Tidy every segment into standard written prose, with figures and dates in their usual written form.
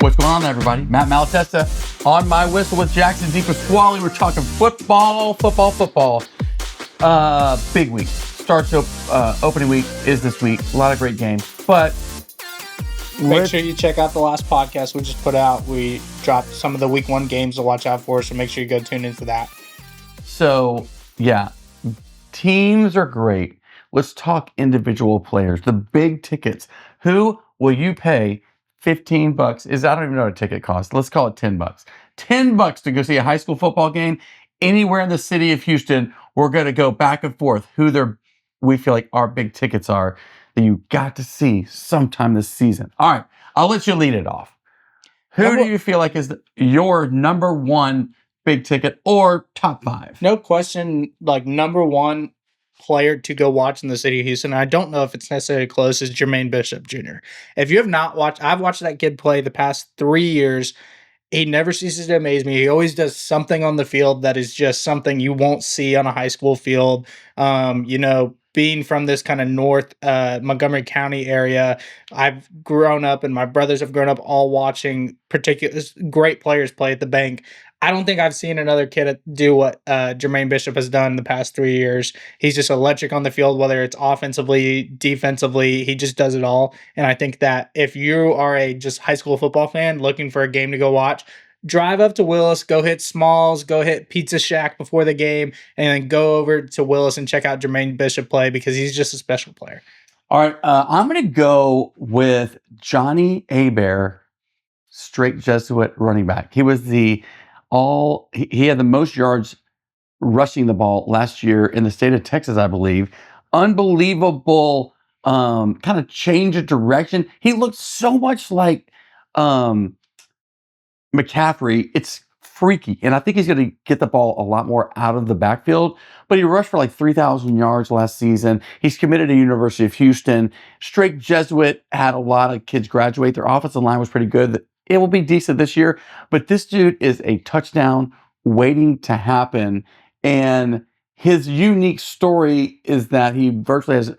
What's going on, everybody? Matt Malatesta on my whistle with Jackson DiPasquale. We're talking football. Big week. Starts opening week is this week. A lot of great games. But make sure you check out the last podcast we just put out. We dropped some of the week 1 games to watch out for, so make sure you go tune into that. So, yeah, teams are great. Let's talk individual players. The big tickets. Who will you pay $15? I don't even know what a ticket costs. Let's call it $10. $10 to go see a high school football game anywhere in the city of Houston. We're going to go back and forth we feel like our big tickets are that you got to see sometime this season. All right, I'll let you lead it off. Who do you feel like is your number one big ticket or top 5? No question, like number 1 player to go watch in the city of Houston. I don't know if it's necessarily close, is Jermaine Bishop Jr. If you have not watched, I've watched that kid play the past 3 years. He never ceases to amaze me. He always does something on the field that is just something you won't see on a high school field. Being from this kind of north Montgomery County area, I've grown up and my brothers have grown up all watching particular great players play at the bank. I don't think I've seen another kid do what Jermaine Bishop has done the past 3 years. He's just electric on the field, whether it's offensively, defensively, he just does it all. And I think that if you are a just high school football fan looking for a game to go watch, drive up to Willis, go hit Smalls, go hit Pizza Shack before the game, and then go over to Willis and check out Jermaine Bishop play because he's just a special player. All right, I'm going to go with Johnny Hebert, straight Jesuit running back. He was he had the most yards rushing the ball last year in the state of Texas, I believe. Unbelievable kind of change of direction. He looked so much like McCaffrey. It's freaky. And I think he's going to get the ball a lot more out of the backfield. But he rushed for like 3,000 yards last season. He's committed to University of Houston. Straight Jesuit, had a lot of kids graduate. Their offensive line was pretty good. It will be decent this year. But this dude is a touchdown waiting to happen. And his unique story is that he virtually has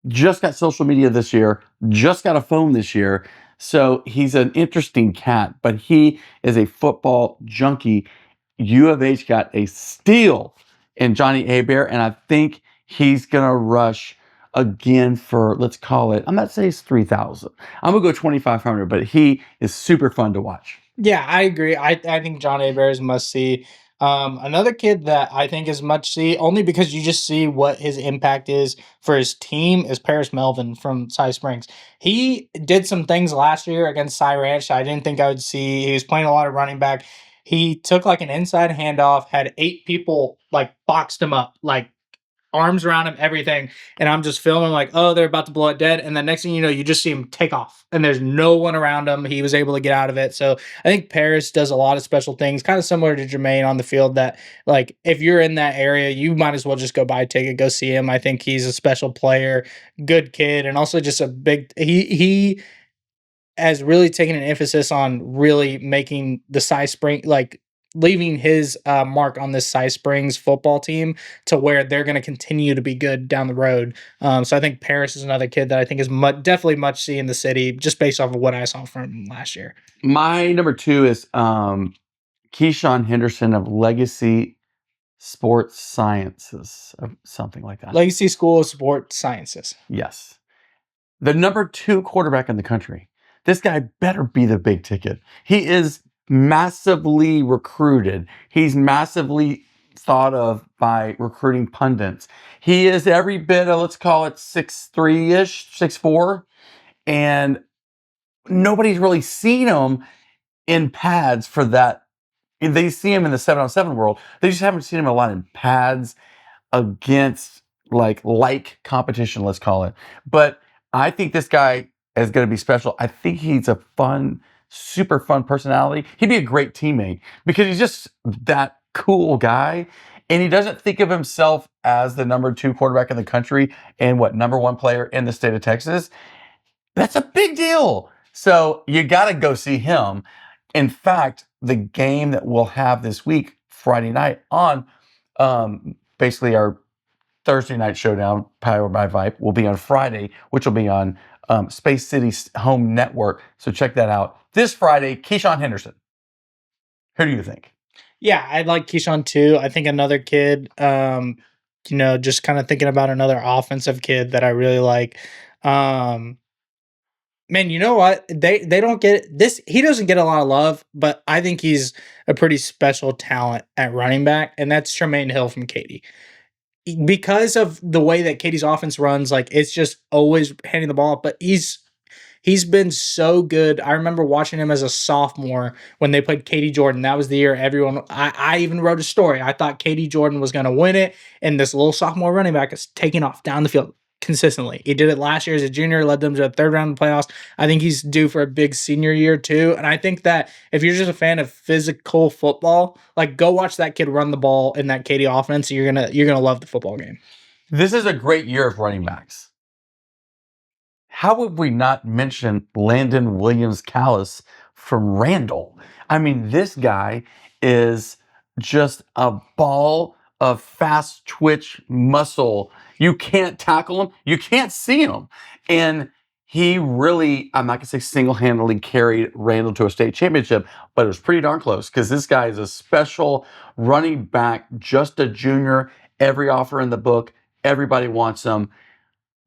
just got social media this year, just got a phone this year. So he's an interesting cat, but he is a football junkie. U of H got a steal in Johnny Hebert, and I think he's going to rush again for, let's call it, I'm not saying it's 3,000. I'm going to go 2,500, but he is super fun to watch. Yeah, I agree. I think John Hebert is must see. Another kid that I think is much see, only because you just see what his impact is for his team, is Paris Melvin from Cy Springs. He did some things last year against Cy Ranch I didn't think I would see. He was playing a lot of running back. He took like an inside handoff, had 8 people like boxed him up, like arms around him, everything. And I'm just filming like, oh, they're about to blow it dead. And the next thing you know, you just see him take off and there's no one around him. He was able to get out of it. So I think Paris does a lot of special things, kind of similar to Jermaine on the field, that like, if you're in that area, you might as well just go buy a ticket, go see him. I think he's a special player, good kid. And also just a big, he has really taken an emphasis on really making the Cy Spring, like leaving his mark on this Cy Springs football team to where they're going to continue to be good down the road. So I think Paris is another kid that I think is definitely much see in the city, just based off of what I saw from him last year. My number 2 is Keyshawn Henderson of Legacy Sports Sciences, something like that. Legacy School of Sports Sciences. Yes. The number 2 quarterback in the country. This guy better be the big ticket. He is massively recruited. He's massively thought of by recruiting pundits. He is every bit of, let's call it 6'3-ish, 6'4", and nobody's really seen him in pads for that. They see him in the 7-on-7 world. They just haven't seen him a lot in pads against like competition, let's call it. But I think this guy is going to be special. I think he's a super fun personality. He'd be a great teammate because he's just that cool guy. And he doesn't think of himself as the number 2 quarterback in the country and number 1 player in the state of Texas. That's a big deal. So you got to go see him. In fact, the game that we'll have this week, Friday night, on basically our Thursday night showdown, powered by VYPE, will be on Friday, which will be on Space City's home network. So check that out. This Friday, Keyshawn Henderson. Who do you think? Yeah, I like Keyshawn too. I think another kid, just kind of thinking about another offensive kid that I really like. Um, Man, you know what? They don't get this. He doesn't get a lot of love, but I think he's a pretty special talent at running back, and that's Jermaine Hill from Katy. Because of the way that Katie's offense runs, like it's just always handing the ball, but he's been so good. I remember watching him as a sophomore when they played Katie Jordan. That was the year everyone. I even wrote a story. I thought Katie Jordan was going to win it, and this little sophomore running back is taking off down the field consistently. He did it last year as a junior, led them to a third round of the playoffs. I think he's due for a big senior year too. And I think that if you're just a fan of physical football, like go watch that kid run the ball in that Katie offense. You're gonna love the football game. This is a great year of running backs. How would we not mention Landen Williams-Callis from Randle? I mean, this guy is just a ball of fast twitch muscle. You can't tackle him. You can't see him. And he really, I'm not going to say single-handedly carried Randle to a state championship, but it was pretty darn close because this guy is a special running back, just a junior, every offer in the book. Everybody wants him.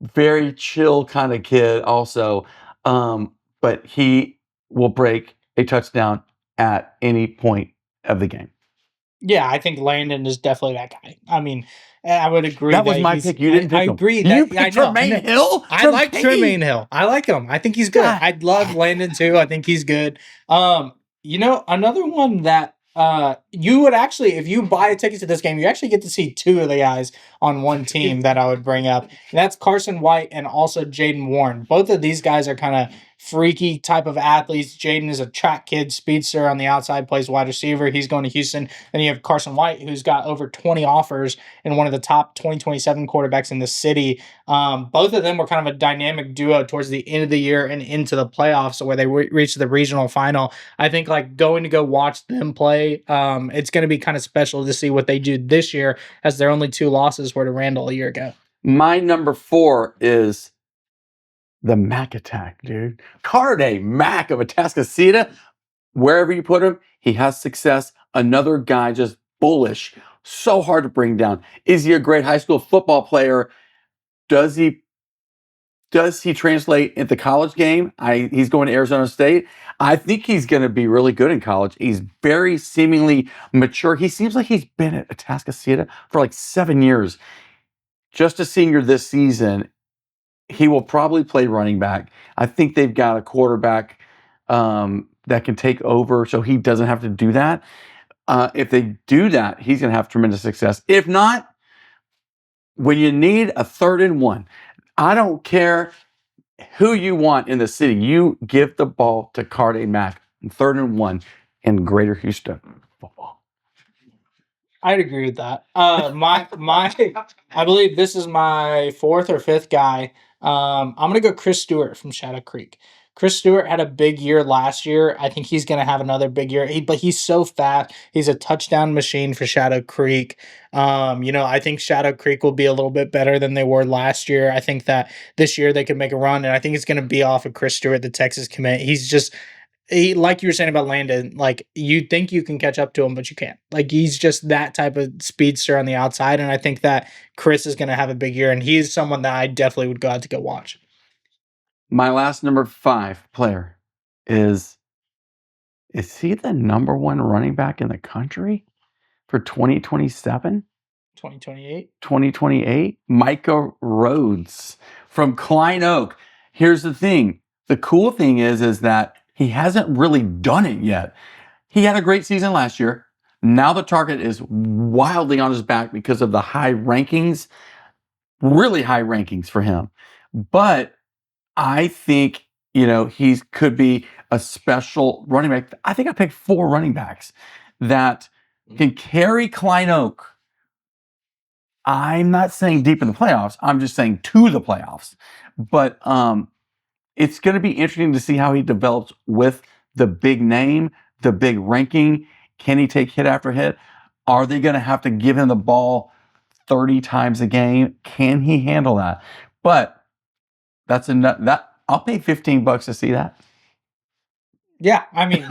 Very chill kind of kid also. But he will break a touchdown at any point of the game. Yeah, I think Landon is definitely that guy. I mean, I would agree. That was my pick. You didn't pick him. I agree. You That, picked I know. Jermaine Hill? I from like Katy? Jermaine Hill. I like him. I think he's good. God. I love Landon too. I think he's good. Another one that you would actually, if you buy a ticket to this game, you actually get to see two of the guys on one team that I would bring up. And that's Carson White and also Jaden Warren. Both of these guys are kind of freaky type of athletes. Jaden is a track kid, speedster on the outside, plays wide receiver. He's going to Houston. Then you have Carson White, who's got over 20 offers and one of the top 2027 quarterbacks in the city. Both of them were kind of a dynamic duo towards the end of the year and into the playoffs where they reached the regional final. I think like going to go watch them play, it's going to be kind of special to see what they do this year as their only two losses were to Randle a year ago. My number 4 is the Mack attack, dude. Cardae Mack of Atascocita. Wherever you put him, he has success. Another guy just bullish. So hard to bring down. Is he a great high school football player? Does he translate into the college game? He's going to Arizona State. I think he's going to be really good in college. He's very seemingly mature. He seems like he's been at Atascocita for like 7 years. Just a senior this season. He will probably play running back. I think they've got a quarterback that can take over, so he doesn't have to do that. If they do that, he's going to have tremendous success. If not, when you need a 3rd and 1, I don't care who you want in the city. You give the ball to Cardae Mack, 3rd and 1 in Greater Houston football. I'd agree with that. I believe this is my 4th or 5th guy. I'm gonna go Chris Stewart from Shadow Creek. Chris Stewart had a big year last year. I think he's gonna have another big year. But he's so fast. He's a touchdown machine for Shadow Creek. I think Shadow Creek will be a little bit better than they were last year. I think that this year they could make a run, and I think it's gonna be off of Chris Stewart, the Texas commit. Like you were saying about Landon, like you think you can catch up to him, but you can't. Like he's just that type of speedster on the outside, and I think that Chris is going to have a big year, and he's someone that I definitely would go out to go watch. My last number 5 player is he the number 1 running back in the country for 2027? 2028? 2028? Micah Rhodes from Klein Oak. Here's the thing. The cool thing is that he hasn't really done it yet. He had a great season last year. Now the target is wildly on his back because of the high rankings, really high rankings for him. But I think, he could be a special running back. I think I picked 4 running backs that can carry Klein Oak. I'm not saying deep in the playoffs. I'm just saying to the playoffs. But it's going to be interesting to see how he develops with the big name, the big ranking. Can he take hit after hit? Are they going to have to give him the ball 30 times a game? Can he handle that? But that's enough. I'll pay $15 to see that. Yeah, I mean,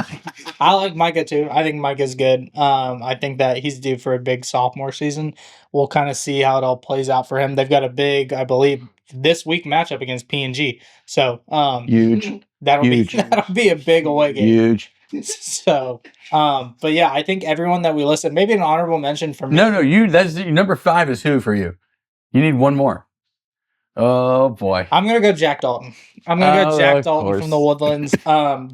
I like Micah too. I think Micah's good. I think that he's due for a big sophomore season. We'll kind of see how it all plays out for him. They've got a big, I believe, this week matchup against PNG. So Huge. that'll Huge. that'll be a big away game. Huge. So, but yeah, I think everyone that we listed, maybe an honorable mention for me. No, that's number 5 is who for you? You need one more. Oh boy. I'm gonna go Jack Dalton. I'm gonna go Jack Dalton course. from the Woodlands.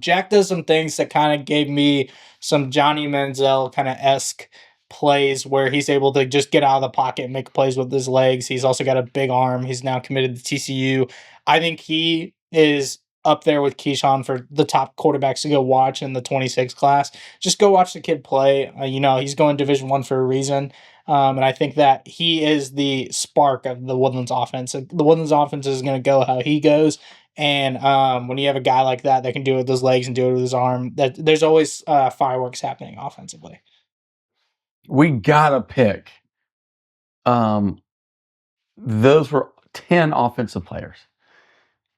Jack does some things that kind of gave me some Johnny Manziel kind of esque plays where he's able to just get out of the pocket and make plays with his legs. He's also got a big arm. He's now committed to TCU. I think he is up there with Keyshawn for the top quarterbacks to go watch in the 26 class. Just go watch the kid play. He's going Division I for a reason. And I think that he is the spark of the Woodlands offense. The Woodlands offense is going to go how he goes. And when you have a guy like that can do it with his legs and do it with his arm, there's always fireworks happening offensively. We gotta pick. Those were 10 offensive players.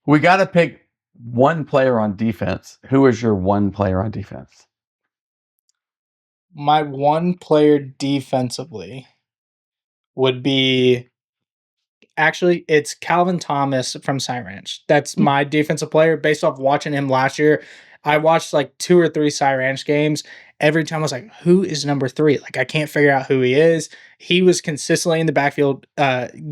We gotta pick one player on defense. Who is your one player on defense? My one player defensively would be, actually, it's Calvin Thomas from Cy Ranch. That's my defensive player based off watching him last year. I watched like 2 or 3 Cy Ranch games. Every time I was like, who is number 3? Like, I can't figure out who he is. He was consistently in the backfield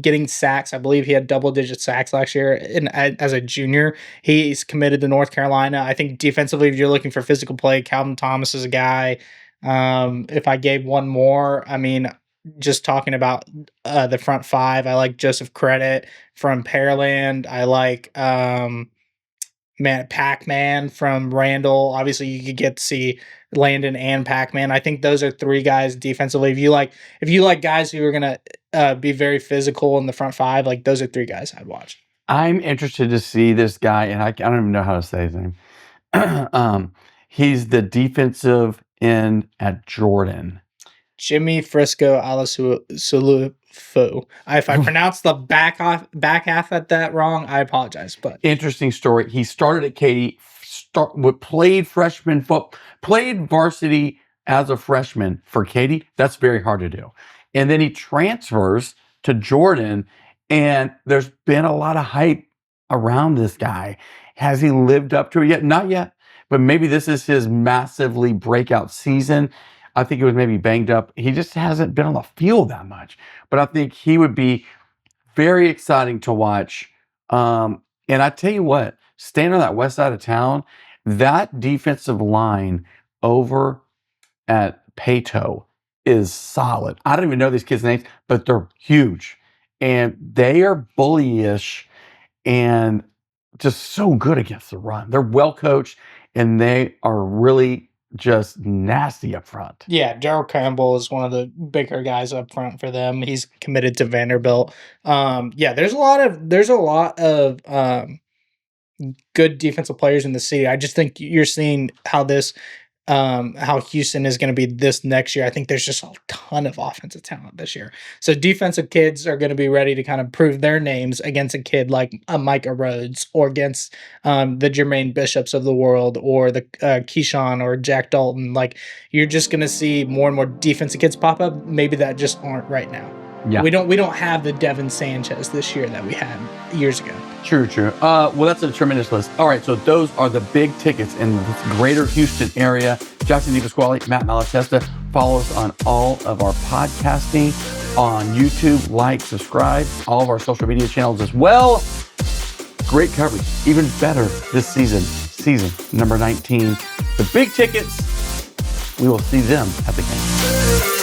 getting sacks. I believe he had double-digit sacks last year as a junior. He's committed to North Carolina. I think defensively, if you're looking for physical play, Calvin Thomas is a guy. If I gave one more, I mean, just talking about the front 5, I like Joseph Credit from Pearland. I like Pac-Man from Randle. Obviously, you could get to see Landen and Pac-Man. I think those are 3 guys defensively. If you like guys who are gonna be very physical in the front 5, like those are 3 guys I'd watch. I'm interested to see this guy, and I don't even know how to say his name. He's the defensive end at Jordan. Jimmy Frisco Alasulufu. If I pronounce the back half at that wrong, I apologize. But interesting story. He started at Katy, played varsity as a freshman for Katy. That's very hard to do. And then he transfers to Jordan, and there's been a lot of hype around this guy. Has he lived up to it yet? Not yet, but maybe this is his massively breakout season. I think he was maybe banged up. He just hasn't been on the field that much. But I think he would be very exciting to watch. And I tell you what, staying on that west side of town, that defensive line over at Pato is solid. I don't even know these kids' names, but they're huge. And they are bullyish and just so good against the run. They're well coached, and they are really just nasty up front. Yeah, Darryl Campbell is one of the bigger guys up front for them. He's committed to Vanderbilt. There's a lot of good defensive players in the city. I just think you're seeing how Houston is going to be this next year. I think there's just a ton of offensive talent this year. So defensive kids are going to be ready to kind of prove their names against a kid like a Micah Rhodes, or against the Jermaine Bishops of the world, or the Keyshawn or Jack Dalton. Like, you're just going to see more and more defensive kids pop up, maybe that just aren't right now. Yeah. We don't have the Devin Sanchez this year that we had years ago. True. Well, that's a tremendous list. All right, so those are the big tickets in the greater Houston area. Jackson DiPasquale, Matt Malatesta. Follow us on all of our podcasting on YouTube. Like, subscribe, all of our social media channels as well. Great coverage. Even better this season number 19. The big tickets, we will see them at the game.